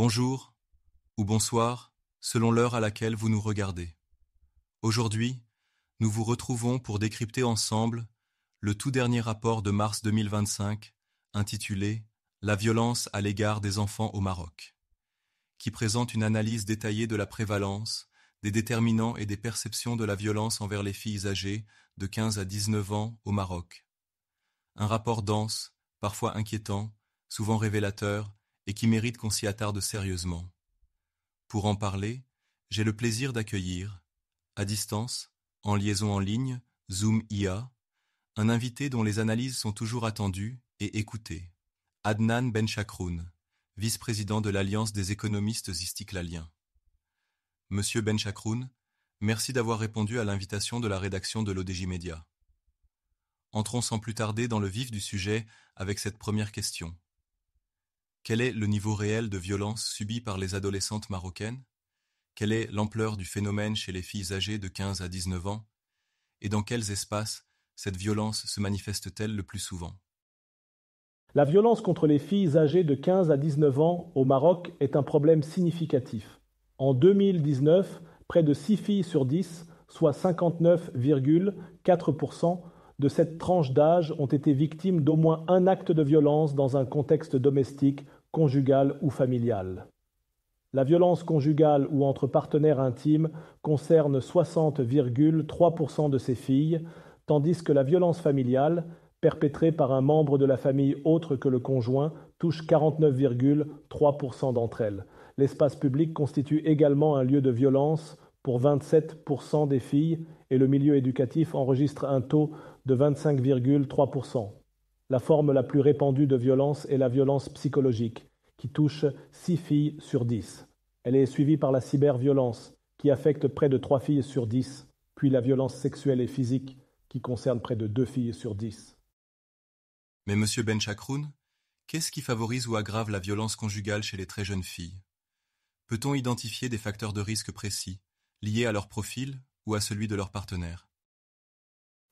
Bonjour ou bonsoir, selon l'heure à laquelle vous nous regardez. Aujourd'hui, nous vous retrouvons pour décrypter ensemble le tout dernier rapport de mars 2025, intitulé « La violence à l'égard des enfants au Maroc », qui présente une analyse détaillée de la prévalence, des déterminants et des perceptions de la violence envers les filles âgées de 15 à 19 ans au Maroc. Un rapport dense, parfois inquiétant, souvent révélateur, et qui mérite qu'on s'y attarde sérieusement. Pour en parler, j'ai le plaisir d'accueillir, à distance, en liaison en ligne, Zoom IA, un invité dont les analyses sont toujours attendues et écoutées, Adnan Benchakroun, vice-président de l'Alliance des économistes istiklaliens. Monsieur Benchakroun, merci d'avoir répondu à l'invitation de la rédaction de l'ODJ Média. Entrons sans plus tarder dans le vif du sujet avec cette première question. Quel est le niveau réel de violence subi par les adolescentes marocaines? Quelle est l'ampleur du phénomène chez les filles âgées de 15 à 19 ans? Et dans quels espaces cette violence se manifeste-t-elle le plus souvent? La violence contre les filles âgées de 15 à 19 ans au Maroc est un problème significatif. En 2019, près de 6 filles sur 10, soit 59,4%, de cette tranche d'âge ont été victimes d'au moins un acte de violence dans un contexte domestique, conjugal ou familial. La violence conjugale ou entre partenaires intimes concerne 60,3% de ces filles, tandis que la violence familiale, perpétrée par un membre de la famille autre que le conjoint, touche 49,3% d'entre elles. L'espace public constitue également un lieu de violence pour 27% des filles et le milieu éducatif enregistre un taux de 25,3%. La forme la plus répandue de violence est la violence psychologique, qui touche 6 filles sur 10. Elle est suivie par la cyberviolence, qui affecte près de 3 filles sur 10, puis la violence sexuelle et physique, qui concerne près de 2 filles sur 10. Mais Monsieur Benchakroun, qu'est-ce qui favorise ou aggrave la violence conjugale chez les très jeunes filles? Peut-on identifier des facteurs de risque précis, liés à leur profil ou à celui de leur partenaire?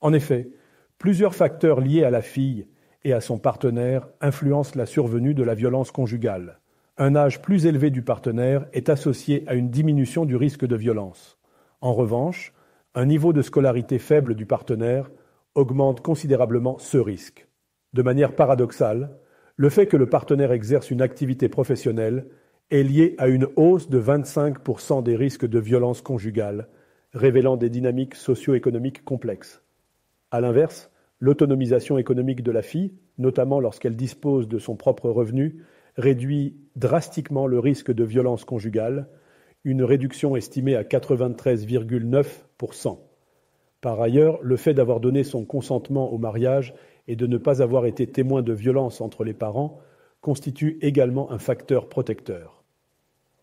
En effet, plusieurs facteurs liés à la fille et à son partenaire influencent la survenue de la violence conjugale. Un âge plus élevé du partenaire est associé à une diminution du risque de violence. En revanche, un niveau de scolarité faible du partenaire augmente considérablement ce risque. De manière paradoxale, le fait que le partenaire exerce une activité professionnelle est lié à une hausse de 25% des risques de violence conjugale, révélant des dynamiques socio-économiques complexes. À l'inverse, l'autonomisation économique de la fille, notamment lorsqu'elle dispose de son propre revenu, réduit drastiquement le risque de violence conjugale, une réduction estimée à 93,9%. Par ailleurs, le fait d'avoir donné son consentement au mariage et de ne pas avoir été témoin de violence entre les parents constitue également un facteur protecteur.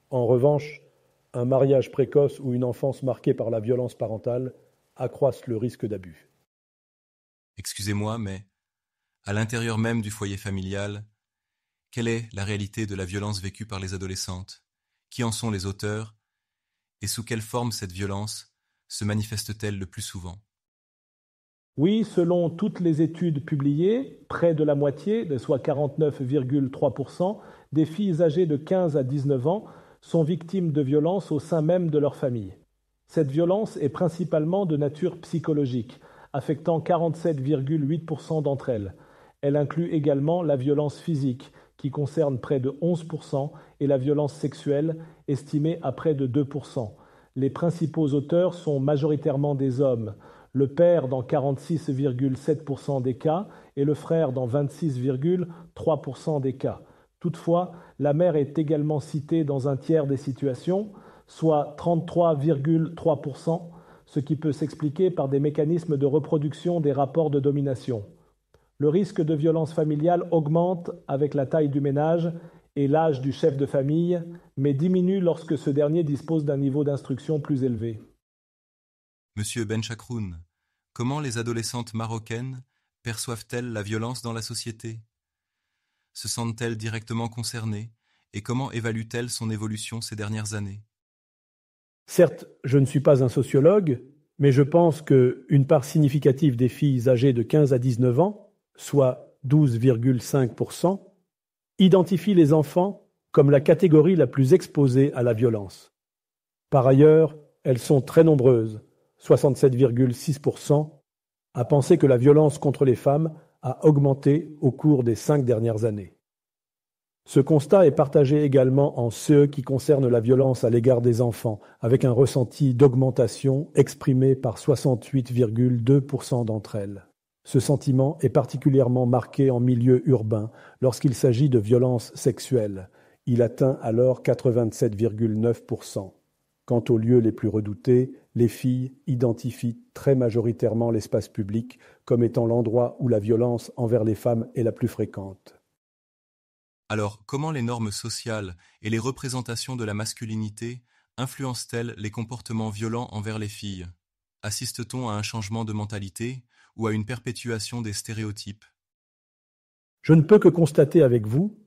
En revanche, un mariage précoce ou une enfance marquée par la violence parentale accroissent le risque d'abus. Excusez-moi, mais à l'intérieur même du foyer familial, quelle est la réalité de la violence vécue par les adolescentes? Qui en sont les auteurs? Et sous quelle forme cette violence se manifeste-t-elle le plus souvent? Oui, selon toutes les études publiées, près de la moitié, soit 49,3%, des filles âgées de 15 à 19 ans sont victimes de violences au sein même de leur famille. Cette violence est principalement de nature psychologique, affectant 47,8% d'entre elles. Elle inclut également la violence physique, qui concerne près de 11%, et la violence sexuelle, estimée à près de 2%. Les principaux auteurs sont majoritairement des hommes, le père dans 46,7% des cas et le frère dans 26,3% des cas. Toutefois, la mère est également citée dans un tiers des situations, soit 33,3%, ce qui peut s'expliquer par des mécanismes de reproduction des rapports de domination. Le risque de violence familiale augmente avec la taille du ménage et l'âge du chef de famille, mais diminue lorsque ce dernier dispose d'un niveau d'instruction plus élevé. Monsieur Benchakroun, comment les adolescentes marocaines perçoivent-elles la violence dans la société? Se sentent-elles directement concernées et comment évaluent-elles son évolution ces dernières années? Certes, je ne suis pas un sociologue, mais je pense qu'une part significative des filles âgées de 15 à 19 ans, soit 12,5%, identifient les enfants comme la catégorie la plus exposée à la violence. Par ailleurs, elles sont très nombreuses, 67,6%, à penser que la violence contre les femmes a augmenté au cours des 5 dernières années. Ce constat est partagé également en ce qui concerne la violence à l'égard des enfants, avec un ressenti d'augmentation exprimé par 68,2% d'entre elles. Ce sentiment est particulièrement marqué en milieu urbain lorsqu'il s'agit de violences sexuelles. Il atteint alors 87,9%. Quant aux lieux les plus redoutés, les filles identifient très majoritairement l'espace public comme étant l'endroit où la violence envers les femmes est la plus fréquente. Alors, comment les normes sociales et les représentations de la masculinité influencent-elles les comportements violents envers les filles? Assiste-t-on à un changement de mentalité ou à une perpétuation des stéréotypes? Je ne peux que constater avec vous,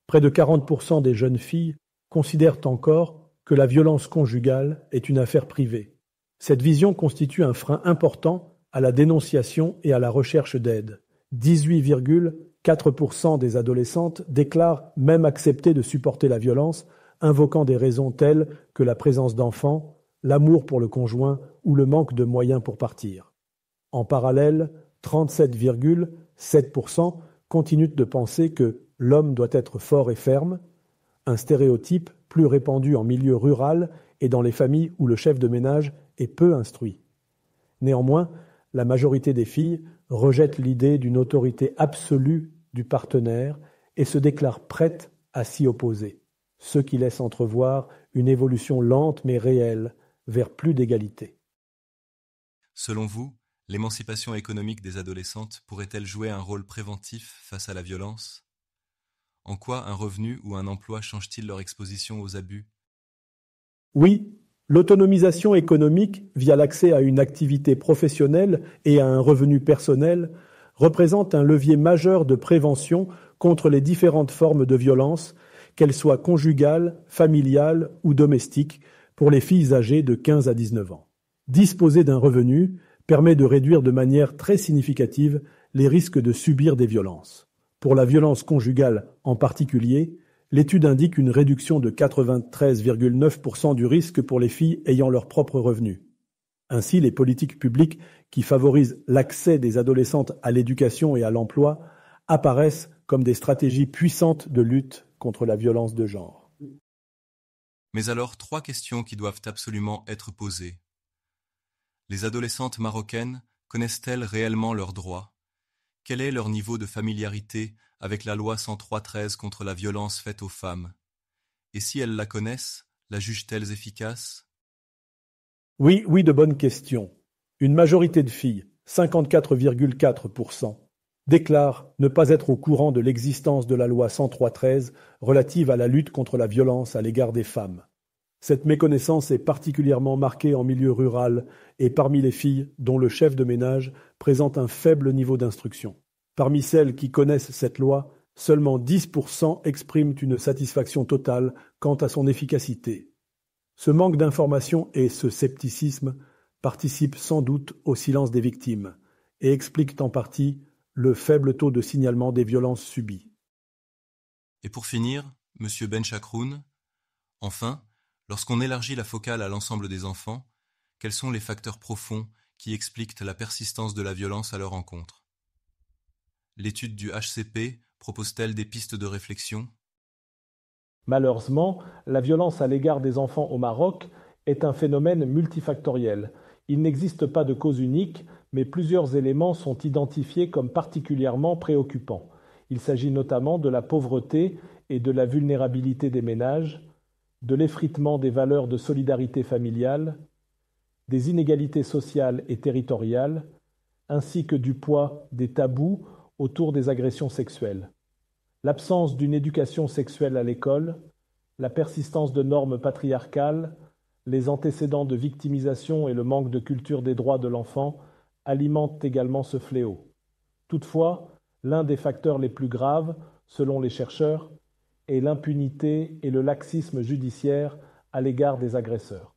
près de 40% des jeunes filles considèrent encore que la violence conjugale est une affaire privée. Cette vision constitue un frein important à la dénonciation et à la recherche d'aide. 18,4% des adolescentes déclarent même accepter de supporter la violence, invoquant des raisons telles que la présence d'enfants, l'amour pour le conjoint ou le manque de moyens pour partir. En parallèle, 37,7% continuent de penser que l'homme doit être fort et ferme, un stéréotype plus répandu en milieu rural et dans les familles où le chef de ménage est peu instruit. Néanmoins, la majorité des filles rejette l'idée d'une autorité absolue du partenaire et se déclare prête à s'y opposer, ce qui laisse entrevoir une évolution lente mais réelle vers plus d'égalité. Selon vous, l'émancipation économique des adolescentes pourrait-elle jouer un rôle préventif face à la violence? En quoi un revenu ou un emploi change-t-il leur exposition aux abus? Oui, l'autonomisation économique via l'accès à une activité professionnelle et à un revenu personnel représente un levier majeur de prévention contre les différentes formes de violence, qu'elles soient conjugales, familiales ou domestiques, pour les filles âgées de 15 à 19 ans. Disposer d'un revenu permet de réduire de manière très significative les risques de subir des violences. Pour la violence conjugale en particulier, l'étude indique une réduction de 93,9% du risque pour les filles ayant leur propre revenu. Ainsi, les politiques publiques qui favorisent l'accès des adolescentes à l'éducation et à l'emploi apparaissent comme des stratégies puissantes de lutte contre la violence de genre. Mais alors, 3 questions qui doivent absolument être posées. Les adolescentes marocaines connaissent-elles réellement leurs droits? Quel est leur niveau de familiarité avec la loi 103-13 contre la violence faite aux femmes? Et si elles la connaissent, la jugent-elles efficace? Oui, de bonnes questions. Une majorité de filles, 54,4%, déclarent ne pas être au courant de l'existence de la loi 103-13 relative à la lutte contre la violence à l'égard des femmes. Cette méconnaissance est particulièrement marquée en milieu rural et parmi les filles dont le chef de ménage présente un faible niveau d'instruction. Parmi celles qui connaissent cette loi, seulement 10% expriment une satisfaction totale quant à son efficacité. Ce manque d'information et ce scepticisme participent sans doute au silence des victimes et expliquent en partie le faible taux de signalement des violences subies. Et pour finir, Monsieur Benchakroun, enfin, lorsqu'on élargit la focale à l'ensemble des enfants, quels sont les facteurs profonds qui expliquent la persistance de la violence à leur encontre? L'étude du HCP propose-t-elle des pistes de réflexion? Malheureusement, la violence à l'égard des enfants au Maroc est un phénomène multifactoriel. Il n'existe pas de cause unique, mais plusieurs éléments sont identifiés comme particulièrement préoccupants. Il s'agit notamment de la pauvreté et de la vulnérabilité des ménages, de l'effritement des valeurs de solidarité familiale, des inégalités sociales et territoriales, ainsi que du poids des tabous autour des agressions sexuelles. L'absence d'une éducation sexuelle à l'école, la persistance de normes patriarcales, les antécédents de victimisation et le manque de culture des droits de l'enfant alimentent également ce fléau. Toutefois, l'un des facteurs les plus graves, selon les chercheurs, est l'impunité et le laxisme judiciaire à l'égard des agresseurs.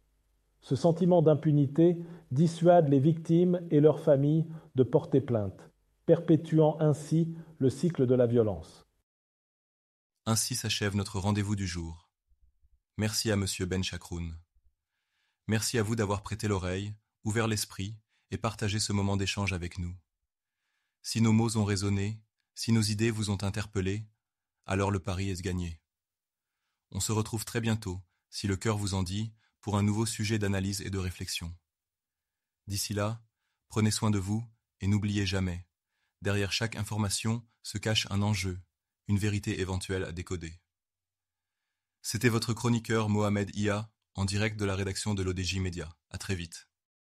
Ce sentiment d'impunité dissuade les victimes et leurs familles de porter plainte, perpétuant ainsi le cycle de la violence. Ainsi s'achève notre rendez-vous du jour. Merci à Monsieur Ben Chakroun. Merci à vous d'avoir prêté l'oreille, ouvert l'esprit et partagé ce moment d'échange avec nous. Si nos mots ont résonné, si nos idées vous ont interpellé, alors le pari est gagné. On se retrouve très bientôt, si le cœur vous en dit, pour un nouveau sujet d'analyse et de réflexion. D'ici là, prenez soin de vous et n'oubliez jamais, derrière chaque information se cache un enjeu, une vérité éventuelle à décoder. C'était votre chroniqueur Mohamed Ia, en direct de la rédaction de l'ODJ Média. À très vite.